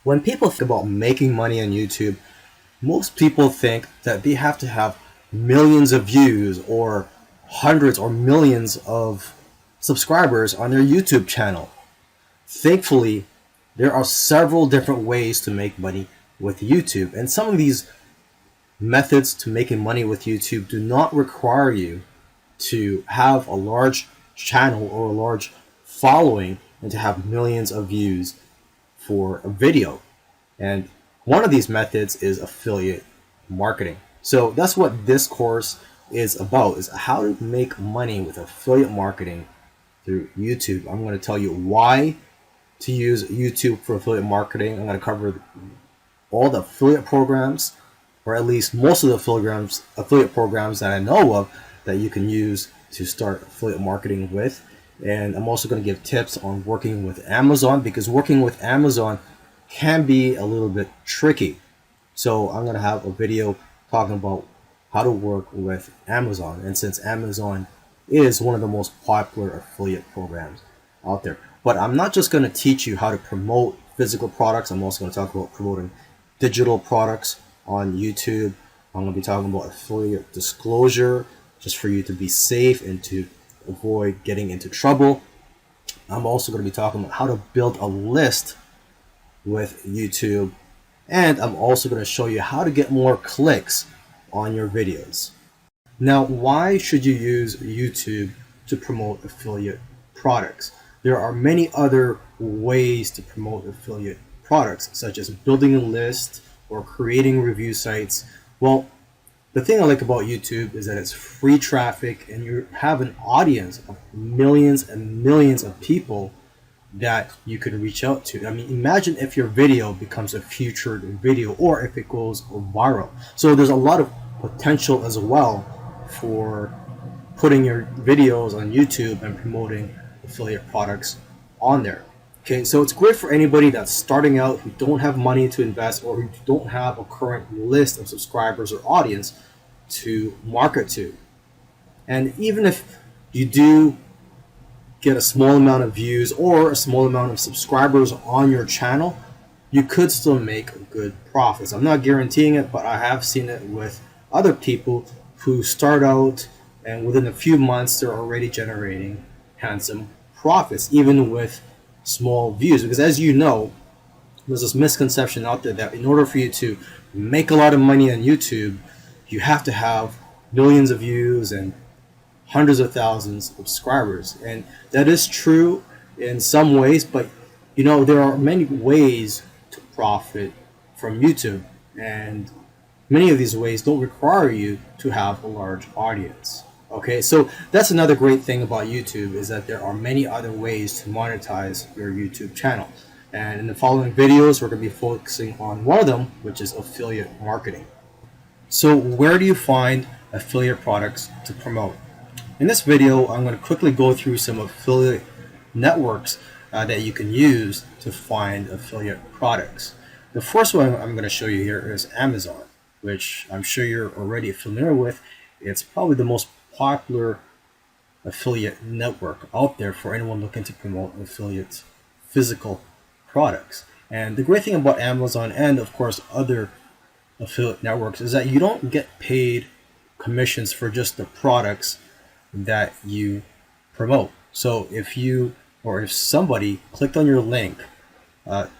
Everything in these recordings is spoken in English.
When people think about making money on YouTube, most people think that they have to have millions of views or hundreds or millions of subscribers on their YouTube channel. Thankfully, there are several different ways to make money with YouTube, and some of these methods to making money with YouTube do not require you to have a large channel or a large following and to have millions of views for a video. And one of these methods is affiliate marketing. So that's what this course is about, is how to make money with affiliate marketing through YouTube. I'm going to tell you why to use YouTube for affiliate marketing. I'm going to cover all the affiliate programs, or at least most of the affiliate programs that I know of that you can use to start affiliate marketing with. And I'm also going to give tips on working with Amazon, because working with Amazon can be a little bit tricky. So I'm going to have a video talking about how to work with Amazon. And since Amazon is one of the most popular affiliate programs out there. But I'm not just going to teach you how to promote physical products. I'm also going to talk about promoting digital products on YouTube. I'm going to be talking about affiliate disclosure, just for you to be safe and to avoid getting into trouble. I'm also going to be talking about how to build a list with YouTube, and I'm also going to show you how to get more clicks on your videos. Now, why should you use YouTube to promote affiliate products? There are many other ways to promote affiliate products, such as building a list or creating review sites. Well, the thing I like about YouTube is that it's free traffic, and you have an audience of millions and millions of people that you can reach out to. I mean, imagine if your video becomes a featured video, or if it goes viral. So there's a lot of potential as well for putting your videos on YouTube and promoting affiliate products on there. Okay, so it's great for anybody that's starting out, who don't have money to invest, or who don't have a current list of subscribers or audience to market to. And even if you do get a small amount of views or a small amount of subscribers on your channel, you could still make good profits. I'm not guaranteeing it, but I have seen it with other people who start out and within a few months they're already generating handsome profits, even with small views. Because as you know, there's this misconception out there that in order for you to make a lot of money on YouTube, you have to have millions of views and hundreds of thousands of subscribers. And that is true in some ways, but you know, there are many ways to profit from YouTube, and many of these ways don't require you to have a large audience. Okay, so that's another great thing about YouTube, is that there are many other ways to monetize your YouTube channel. And in the following videos, we're going to be focusing on one of them, which is affiliate marketing. So where do you find affiliate products to promote? In this video, I'm going to quickly go through some affiliate networks that you can use to find affiliate products. The first one I'm going to show you here is Amazon, which I'm sure you're already familiar with. It's probably the most popular affiliate network out there for anyone looking to promote affiliate physical products. And the great thing about Amazon, and of course other affiliate networks, is that you don't get paid commissions for just the products that you promote. So if you, or if somebody clicked on your link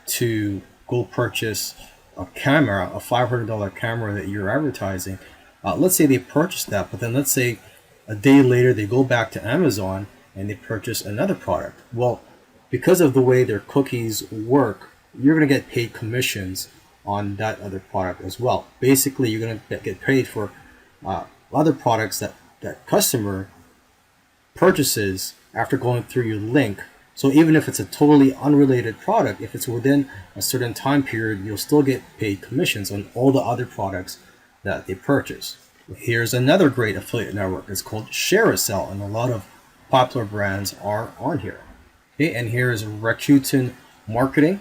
to go purchase a camera, a $500 camera that you're advertising, let's say they purchased that, but then let's say a day later they go back to Amazon and they purchase another product. Well, because of the way their cookies work, you're going to get paid commissions on that other product as well. Basically, you're going to get paid for other products that customer purchases after going through your link. So even if it's a totally unrelated product, if it's within a certain time period, you'll still get paid commissions on all the other products that they purchase. Here's another great affiliate network. It's called Share-a-Sell, and a lot of popular brands are on here. Okay, and here is Rakuten Marketing,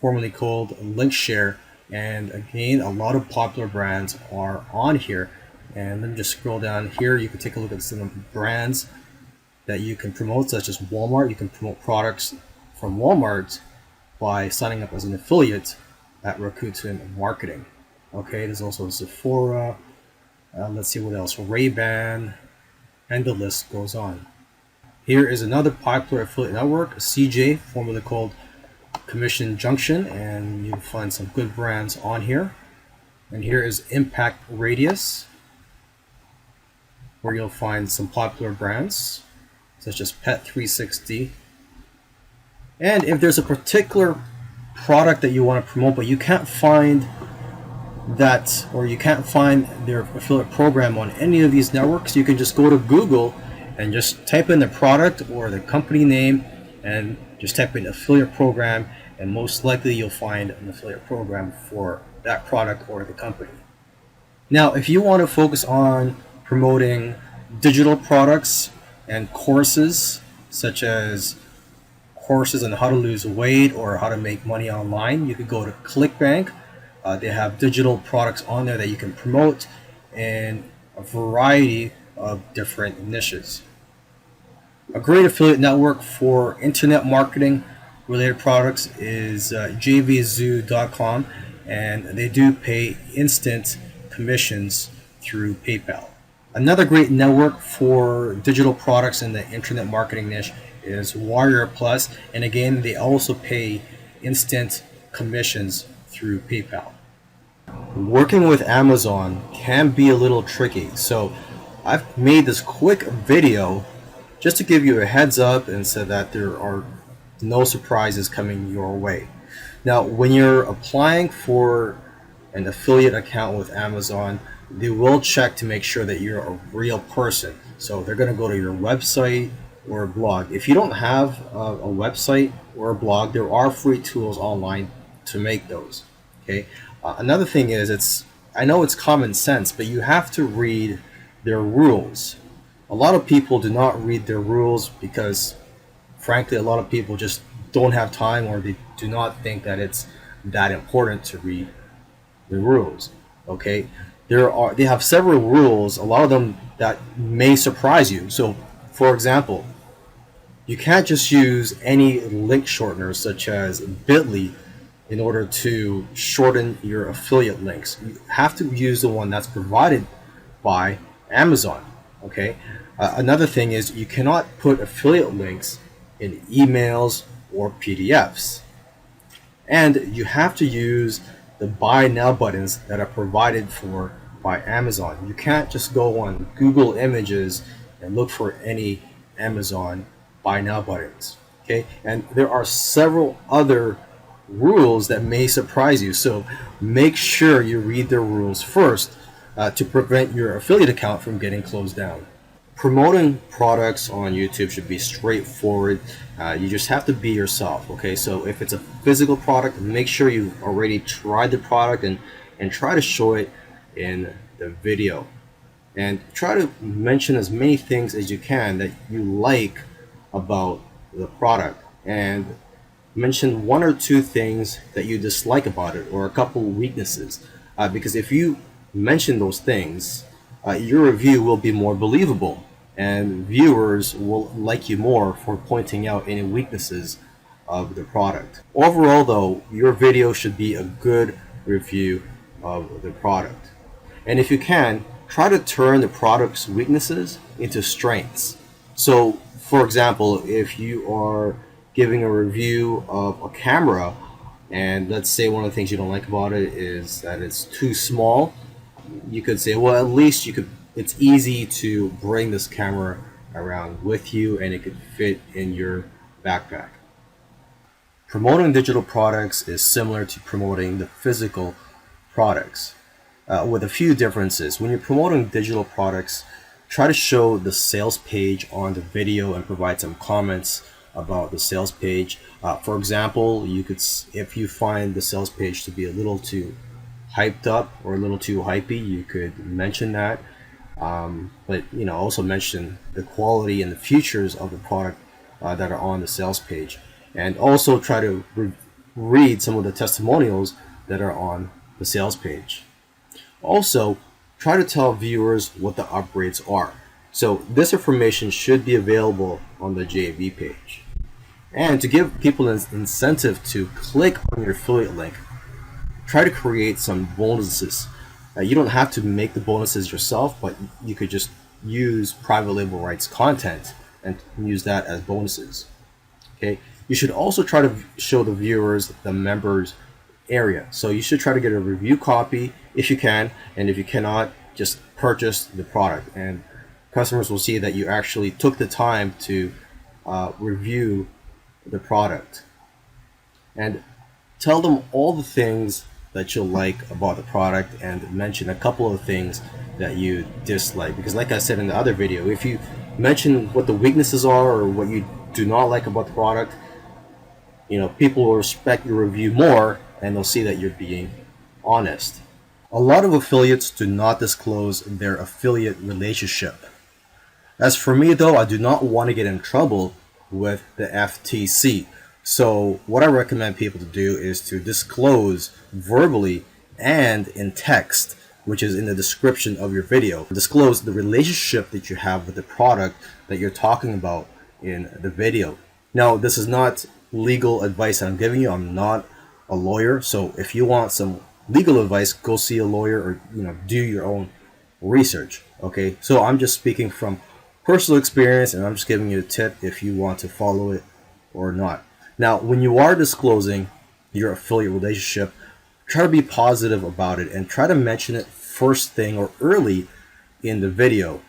formerly called LinkShare, and again, a lot of popular brands are on here. And let me just scroll down here. You can take a look at some of the brands that you can promote, such as Walmart. You can promote products from Walmart by signing up as an affiliate at Rakuten Marketing. Okay, there's also Sephora, let's see what else, Ray-Ban, and the list goes on. Here is another popular affiliate network, CJ, formerly called Commission Junction, and you'll find some good brands on here. And here is Impact Radius, where you'll find some popular brands such as Pet 360. And if there's a particular product that you want to promote but you can't find that, or you can't find their affiliate program on any of these networks, you can just go to Google and just type in the product or the company name and just type in affiliate program, and most likely you'll find an affiliate program for that product or the company. Now, if you want to focus on promoting digital products and courses, such as courses on how to lose weight or how to make money online, you could go to ClickBank. They have digital products on there that you can promote in a variety of different niches. A great affiliate network for internet marketing related products is jvzoo.com, and they do pay instant commissions through PayPal. Another great network for digital products in the internet marketing niche is Warrior Plus, and again, they also pay instant commissions through PayPal. Working with Amazon can be a little tricky, so I've made this quick video just to give you a heads up and so that there are no surprises coming your way. Now, when you're applying for an affiliate account with Amazon, they will check to make sure that you're a real person. So they're going to go to your website or a blog. If you don't have a website or a blog, there are free tools online to make those. Okay. Another thing is, I know it's common sense, but you have to read their rules. A lot of people do not read their rules because, frankly, a lot of people just don't have time, or they do not think that it's that important to read the rules. Okay, they have several rules, a lot of them that may surprise you. So, for example, you can't just use any link shorteners such as Bitly in order to shorten your affiliate links. You have to use the one that's provided by Amazon. Okay. Another thing is, you cannot put affiliate links in emails or PDFs. And you have to use the buy now buttons that are provided for by Amazon. You can't just go on Google Images and look for any Amazon buy now buttons. Okay, and there are several other rules that may surprise you, so make sure you read the rules first to prevent your affiliate account from getting closed down. Promoting products on YouTube should be straightforward. You just have to be yourself. Okay, so if it's a physical product, make sure you've already tried the product and try to show it in the video, and try to mention as many things as you can that you like about the product, and mention one or two things that you dislike about it, or a couple weaknesses, because if you mention those things, your review will be more believable, and viewers will like you more for pointing out any weaknesses of the product. Overall though, your video should be a good review of the product, and if you can, try to turn the product's weaknesses into strengths. So for example, if you are giving a review of a camera, and let's say one of the things you don't like about it is that it's too small, you could say, well, at least it's easy to bring this camera around with you and it could fit in your backpack. Promoting digital products is similar to promoting the physical products, with a few differences. When you're promoting digital products, try to show the sales page on the video and provide some comments about the sales page. For example, if you find the sales page to be a little too hyped up or a little too hypey, you could mention that. But also mention the quality and the features of the product that are on the sales page, and also try to read some of the testimonials that are on the sales page. Also, try to tell viewers what the upgrades are. So this information should be available on the JV page. And to give people an incentive to click on your affiliate link, try to create some bonuses. You don't have to make the bonuses yourself, but you could just use private label rights content and use that as bonuses. Okay. You should also try to show the viewers the members area. So you should try to get a review copy if you can, and if you cannot, just purchase the product, and customers will see that you actually took the time to review the product. And tell them all the things that you like about the product and mention a couple of things that you dislike, because like I said in the other video, if you mention what the weaknesses are or what you do not like about the product, people will respect your review more, and they'll see that you're being honest. A lot of affiliates do not disclose their affiliate relationship. As for me though, I do not want to get in trouble with the FTC. So what I recommend people to do is to disclose verbally and in text, which is in the description of your video. Disclose the relationship that you have with the product that you're talking about in the video. Now, this is not legal advice that I'm giving you. I'm not a lawyer, so if you want some legal advice, go see a lawyer, or do your own research. Okay, so I'm just speaking from personal experience, and I'm just giving you a tip if you want to follow it or not. Now, when you are disclosing your affiliate relationship, try to be positive about it and try to mention it first thing or early in the video,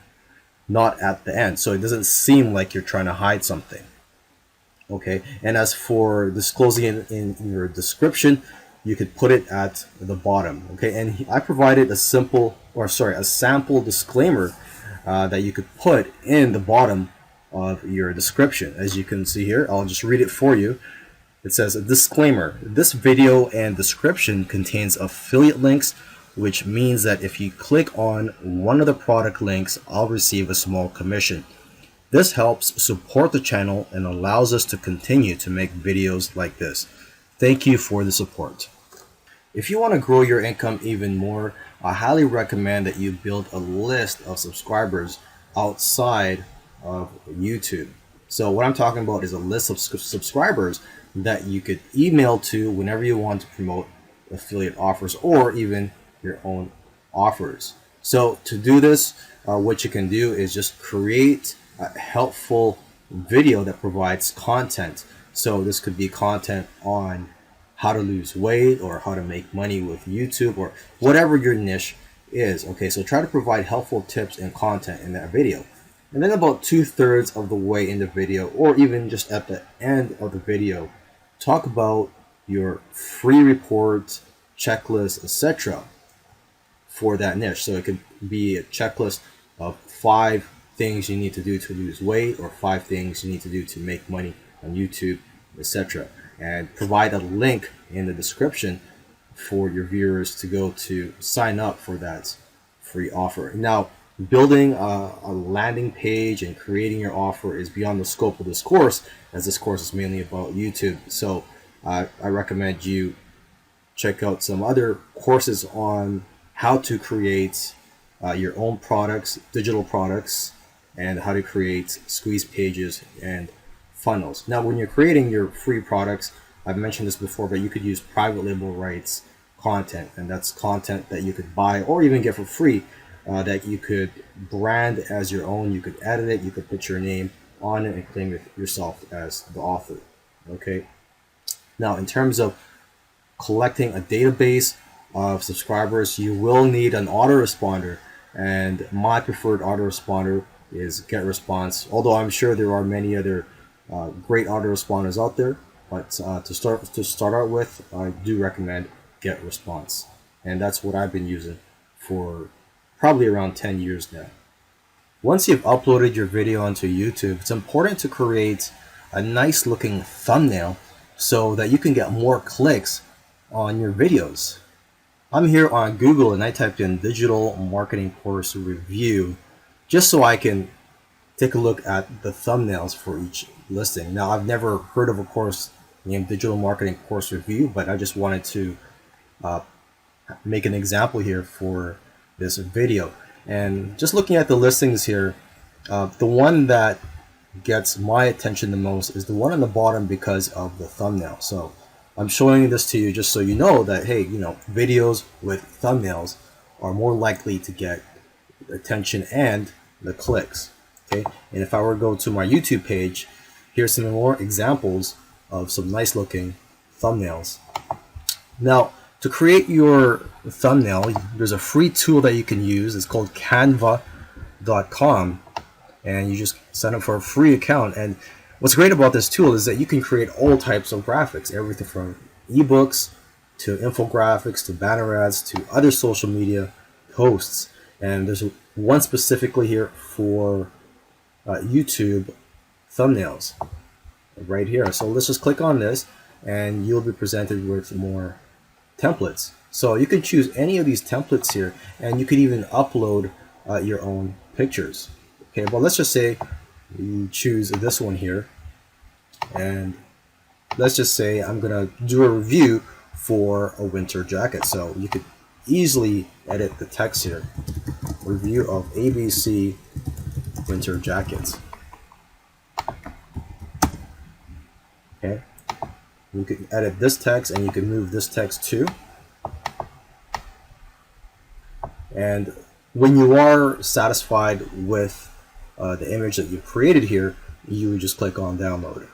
not at the end, so it doesn't seem like you're trying to hide something. Okay, and as for disclosing it in your description, you could put it at the bottom. Okay, and I provided a sample disclaimer that you could put in the bottom of your description. As you can see here, I'll just read it for you. It says, a disclaimer: this video and description contains affiliate links, which means that if you click on one of the product links, I'll receive a small commission. This helps support the channel and allows us to continue to make videos like this. Thank you for the support. If you want to grow your income even more, I highly recommend that you build a list of subscribers outside of YouTube. So what I'm talking about is a list of subscribers that you could email to whenever you want to promote affiliate offers or even your own offers. So to do this, what you can do is just create a helpful video that provides content. So this could be content on how to lose weight or how to make money with YouTube or whatever your niche is. Okay, so try to provide helpful tips and content in that video. And then about 2/3 of the way in the video, or even just at the end of the video, talk about your free report, checklist, etc. for that niche. So it could be a checklist of 5 things you need to do to lose weight, or 5 things you need to do to make money on YouTube, etc. And provide a link in the description for your viewers to go to sign up for that free offer. Now, building a landing page and creating your offer is beyond the scope of this course, as this course is mainly about YouTube. So I recommend you check out some other courses on how to create your own products, digital products, and how to create squeeze pages and funnels. Now, when you're creating your free products, I've mentioned this before, but you could use private label rights content, and that's content that you could buy or even get for free, that you could brand as your own. You could edit it, you could put your name on it and claim it yourself as the author. Okay. Now, in terms of collecting a database of subscribers, you will need an autoresponder, and my preferred autoresponder is GetResponse, although I'm sure there are many other great autoresponders out there, but to start out with, I do recommend GetResponse, and that's what I've been using for probably around 10 years now. Once you've uploaded your video onto YouTube, it's important to create a nice looking thumbnail so that you can get more clicks on your videos. I'm here on Google and I typed in digital marketing course review just so I can take a look at the thumbnails for each listing. Now, I've never heard of a course named digital marketing course review, but I just wanted to make an example here for this video. And just looking at the listings here, the one that gets my attention the most is the one on the bottom because of the thumbnail. So I'm showing this to you just so you know that, hey, videos with thumbnails are more likely to get attention and the clicks. Okay, and if I were to go to my YouTube page, here's some more examples of some nice looking thumbnails. Now, to create your thumbnail, there's a free tool that you can use. It's called canva.com, and you just sign up for a free account. And what's great about this tool is that you can create all types of graphics, everything from ebooks to infographics to banner ads to other social media posts. And there's one specifically here for YouTube thumbnails right here. So let's just click on this and you'll be presented with more templates. So you can choose any of these templates here, and you can even upload your own pictures. Okay, well, let's just say you choose this one here, and let's just say I'm gonna do a review for a winter jacket. So you could easily edit the text here. Review of ABC winter jackets. Okay, you can edit this text and you can move this text too. And when you are satisfied with the image that you created here, you would just click on download.